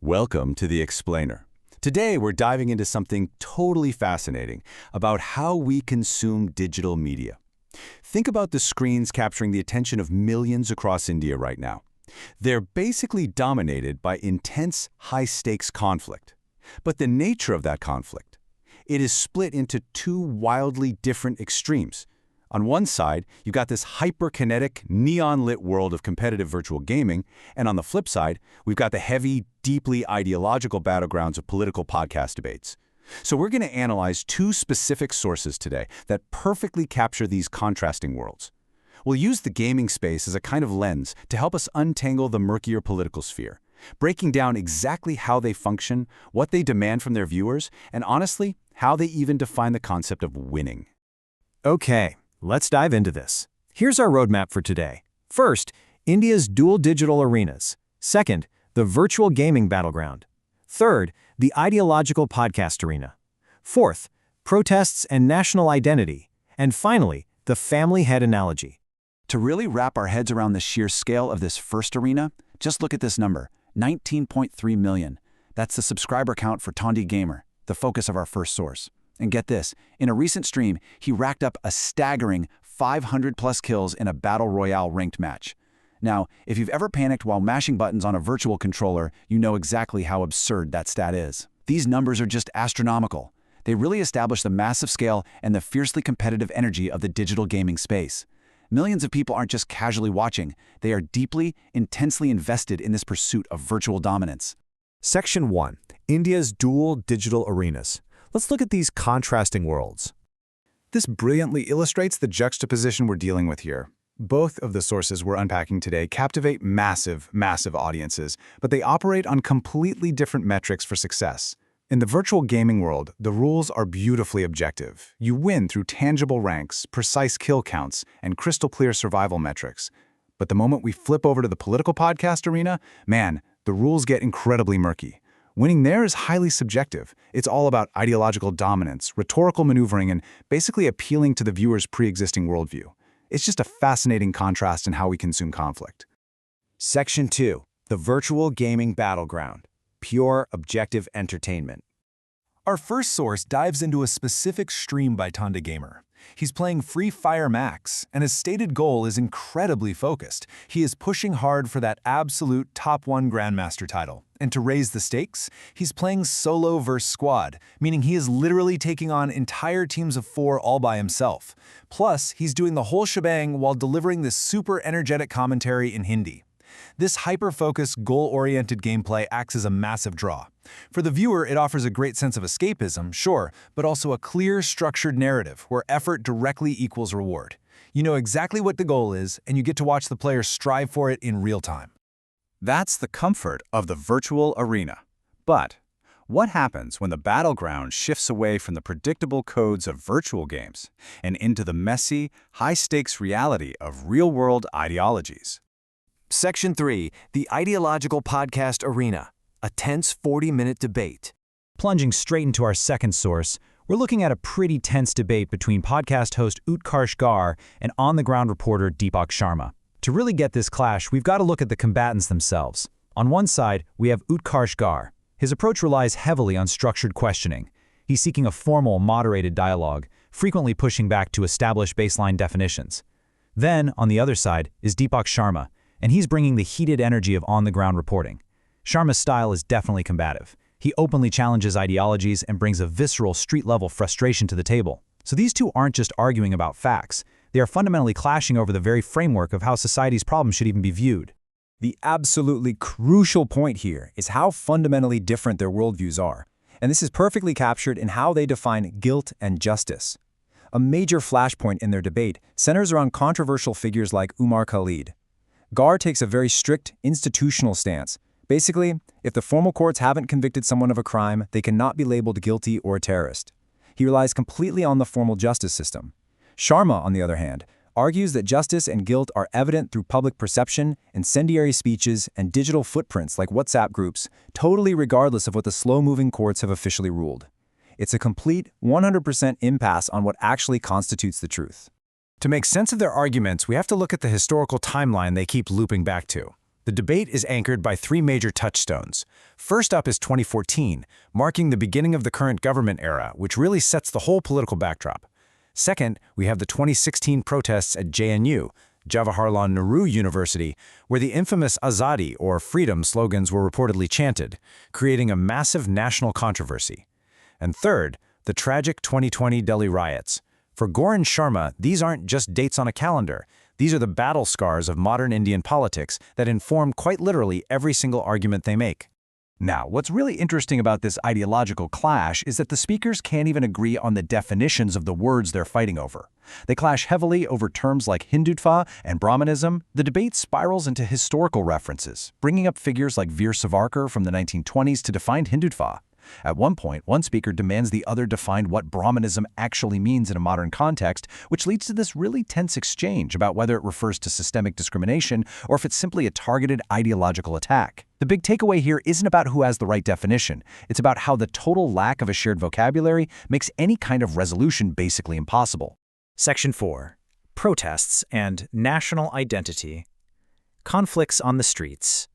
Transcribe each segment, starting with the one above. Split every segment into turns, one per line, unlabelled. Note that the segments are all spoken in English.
Welcome to The Explainer. Today, we're diving into something totally fascinating about how we consume digital media. Think about the screens capturing the attention of millions across India right now. They're basically dominated by intense, high-stakes conflict. But the nature of that conflict, it is split into two wildly different extremes. On one side, you've got this hyper-kinetic, neon-lit world of competitive virtual gaming, and on the flip side, we've got the heavy, deeply ideological battlegrounds of political podcast debates. So we're going to analyze two specific sources today that perfectly capture these contrasting worlds. We'll use the gaming space as a kind of lens to help us untangle the murkier political sphere, breaking down exactly how they function, what they demand from their viewers, and honestly, how they even define the concept of winning.
Okay. Let's dive into this. Here's our roadmap for today. First, India's dual digital arenas. Second, the virtual gaming battleground. Third, the ideological podcast arena. Fourth, protests and national identity. And finally, the family head analogy.
To really wrap our heads around the sheer scale of this first arena, just look at this number, 19.3 million. That's the subscriber count for Tondi Gamer, the focus of our first source. And get this, in a recent stream, he racked up a staggering 500+ kills in a Battle Royale ranked match. Now, if you've ever panicked while mashing buttons on a virtual controller, you know exactly how absurd that stat is. These numbers are just astronomical. They really establish the massive scale and the fiercely competitive energy of the digital gaming space. Millions of people aren't just casually watching, they are deeply, intensely invested in this pursuit of virtual dominance.
Section 1. India's dual digital arenas. Let's look at these contrasting worlds. This brilliantly illustrates the juxtaposition we're dealing with here. Both of the sources we're unpacking today captivate massive audiences, but they operate on completely different metrics for success. In the virtual gaming world, the rules are beautifully objective. You win through tangible ranks, precise kill counts, and crystal-clear survival metrics. But the moment we flip over to the political podcast arena, man, the rules get incredibly murky. Winning there is highly subjective. It's all about ideological dominance, rhetorical maneuvering, and basically appealing to the viewer's pre-existing worldview. It's just a fascinating contrast in how we consume conflict.
Section 2. The virtual gaming battleground. Pure, objective entertainment.
Our first source dives into a specific stream by Tondi Gamer. He's playing Free Fire Max, and his stated goal is incredibly focused. He is pushing hard for that absolute top 1 Grandmaster title. And to raise the stakes, he's playing solo versus squad, meaning he is literally taking on entire teams of 4 all by himself. Plus, he's doing the whole shebang while delivering this super energetic commentary in Hindi. This hyper-focused, goal-oriented gameplay acts as a massive draw. For the viewer, it offers a great sense of escapism, sure, but also a clear, structured narrative where effort directly equals reward. You know exactly what the goal is, and you get to watch the players strive for it in real time.
That's the comfort of the virtual arena. But what happens when the battleground shifts away from the predictable codes of virtual games and into the messy, high-stakes reality of real-world ideologies?
Section 3. The ideological podcast arena. A tense 40-minute debate.
Plunging straight into our second source, we're looking at a pretty tense debate between podcast host Utkarsh Gar and on-the-ground reporter Deepak Sharma. To really get this clash, we've got to look at the combatants themselves. On one side, we have Utkarsh Gar. His approach relies heavily on structured questioning. He's seeking a formal, moderated dialogue, frequently pushing back to establish baseline definitions. Then, on the other side, is Deepak Sharma, and he's bringing the heated energy of on-the-ground reporting. Sharma's style is definitely combative. He openly challenges ideologies and brings a visceral, street-level frustration to the table. So these two aren't just arguing about facts. They are fundamentally clashing over the very framework of how society's problems should even be viewed.
The absolutely crucial point here is how fundamentally different their worldviews are. And this is perfectly captured in how they define guilt and justice. A major flashpoint in their debate centers around controversial figures like Umar Khalid. Gar takes a very strict, institutional stance. Basically, if the formal courts haven't convicted someone of a crime, they cannot be labeled guilty or a terrorist. He relies completely on the formal justice system. Sharma, on the other hand, argues that justice and guilt are evident through public perception, incendiary speeches, and digital footprints like WhatsApp groups, totally regardless of what the slow-moving courts have officially ruled. It's a complete, 100% impasse on what actually constitutes the truth.
To make sense of their arguments, we have to look at the historical timeline they keep looping back to.
The debate is anchored by three major touchstones. First up is 2014, marking the beginning of the current government era, which really sets the whole political backdrop. Second, we have the 2016 protests at JNU, Jawaharlal Nehru University, where the infamous Azadi or freedom slogans were reportedly chanted, creating a massive national controversy. And third, the tragic 2020 Delhi riots. For Gaurav Sharma, these aren't just dates on a calendar. These are the battle scars of modern Indian politics that inform quite literally every single argument they make. Now, what's really interesting about this ideological clash is that the speakers can't even agree on the definitions of the words they're fighting over. They clash heavily over terms like Hindutva and Brahmanism. The debate spirals into historical references, bringing up figures like Veer Savarkar from the 1920s to define Hindutva. At one point, one speaker demands the other define what Brahmanism actually means in a modern context, which leads to this really tense exchange about whether it refers to systemic discrimination or if it's simply a targeted ideological attack. The big takeaway here isn't about who has the right definition. It's about how the total lack of a shared vocabulary makes any kind of resolution basically impossible.
Section 4. Protests and National Identity. Conflicts on the streets.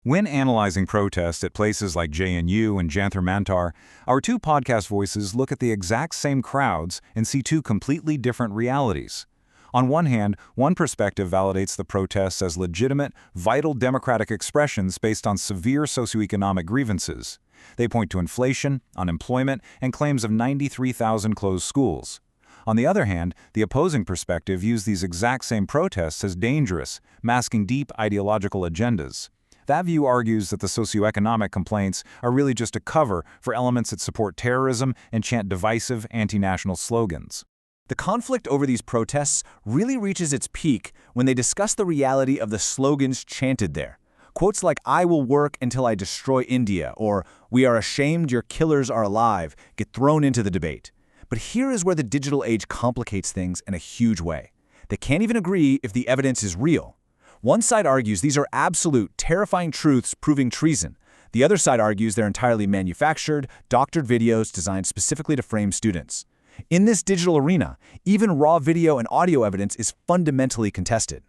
When analyzing protests at places like JNU and Jantar Mantar, our two podcast voices look at the exact same crowds and see two completely different realities. On one hand, one perspective validates the protests as legitimate, vital democratic expressions based on severe socioeconomic grievances. They point to inflation, unemployment, and claims of 93,000 closed schools. On the other hand, the opposing perspective views these exact same protests as dangerous, masking deep ideological agendas. That view argues that the socioeconomic complaints are really just a cover for elements that support terrorism and chant divisive, anti-national slogans.
The conflict over these protests really reaches its peak when they discuss the reality of the slogans chanted there. Quotes like, "I will work until I destroy India," or "We are ashamed your killers are alive," get thrown into the debate. But here is where the digital age complicates things in a huge way. They can't even agree if the evidence is real. One side argues these are absolute, terrifying truths proving treason. The other side argues they're entirely manufactured, doctored videos designed specifically to frame students. In this digital arena, even raw video and audio evidence is fundamentally contested.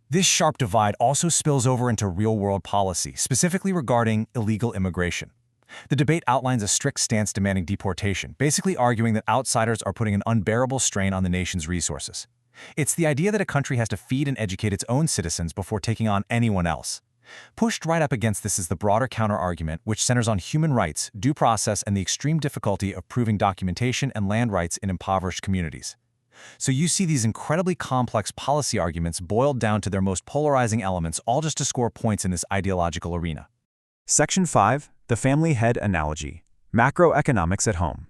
This sharp divide also spills over into real-world policy, specifically regarding illegal immigration. The debate outlines a strict stance demanding deportation, basically arguing that outsiders are putting an unbearable strain on the nation's resources. It's the idea that a country has to feed and educate its own citizens before taking on anyone else. Pushed right up against this is the broader counter-argument, which centers on human rights, due process, and the extreme difficulty of proving documentation and land rights in impoverished communities. So you see these incredibly complex policy arguments boiled down to their most polarizing elements, all just to score points in this ideological arena.
Section 5. The Family Head Analogy. Macroeconomics at Home.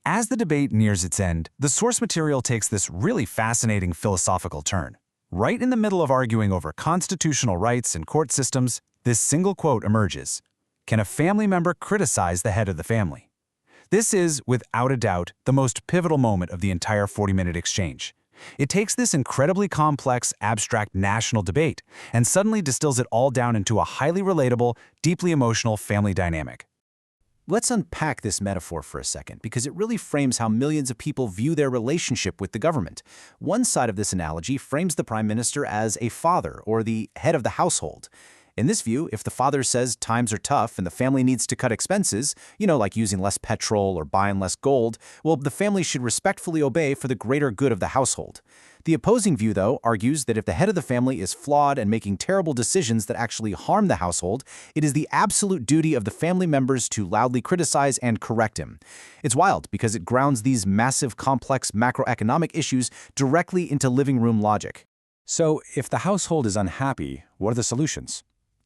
As the debate nears its end, the source material takes this really fascinating philosophical turn. Right in the middle of arguing over constitutional rights and court systems, this single quote emerges. Can a family member criticize the head of the family? This is, without a doubt, the most pivotal moment of the entire 40-minute exchange. It takes this incredibly complex, abstract national debate and suddenly distills it all down into a highly relatable, deeply emotional family dynamic. Let's unpack this metaphor for a second, because it really frames how millions of people view their relationship with the government. One side of this analogy frames the prime minister as a father, or the head of the household. In this view, if the father says times are tough and the family needs to cut expenses, like using less petrol or buying less gold, well, the family should respectfully obey for the greater good of the household. The opposing view, though, argues that if the head of the family is flawed and making terrible decisions that actually harm the household, it is the absolute duty of the family members to loudly criticize and correct him. It's wild because it grounds these massive, complex macroeconomic issues directly into living room logic. So, if the household is unhappy, what are the solutions?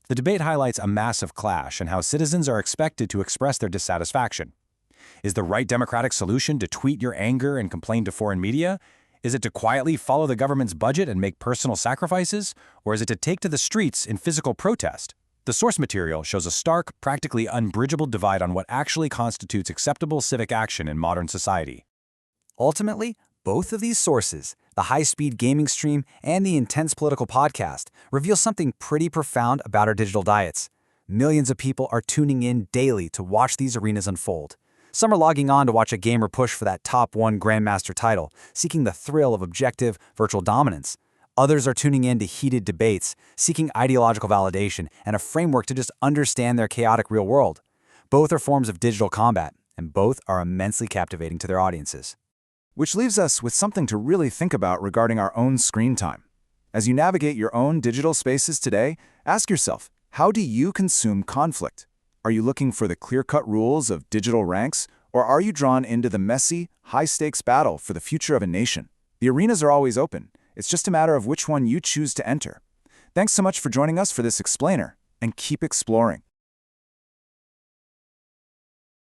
The debate highlights a massive clash in how citizens are expected to express their dissatisfaction. Is the right democratic solution to tweet your anger and complain to foreign media? Is it to quietly follow the government's budget and make personal sacrifices? Or is it to take to the streets in physical protest? The source material shows a stark, practically unbridgeable divide on what actually constitutes acceptable civic action in modern society. Ultimately, both of these sources, the high-speed gaming stream and the intense political podcast, reveal something pretty profound about our digital diets. Millions of people are tuning in daily to watch these arenas unfold. Some are logging on to watch a gamer push for that top 1 Grandmaster title, seeking the thrill of objective, virtual dominance. Others are tuning in to heated debates, seeking ideological validation and a framework to just understand their chaotic real world. Both are forms of digital combat, and both are immensely captivating to their audiences.
Which leaves us with something to really think about regarding our own screen time. As you navigate your own digital spaces today, ask yourself, how do you consume conflict? Are you looking for the clear-cut rules of digital ranks, or are you drawn into the messy, high-stakes battle for the future of a nation? The arenas are always open. It's just a matter of which one you choose to enter. Thanks so much for joining us for this explainer, and keep exploring.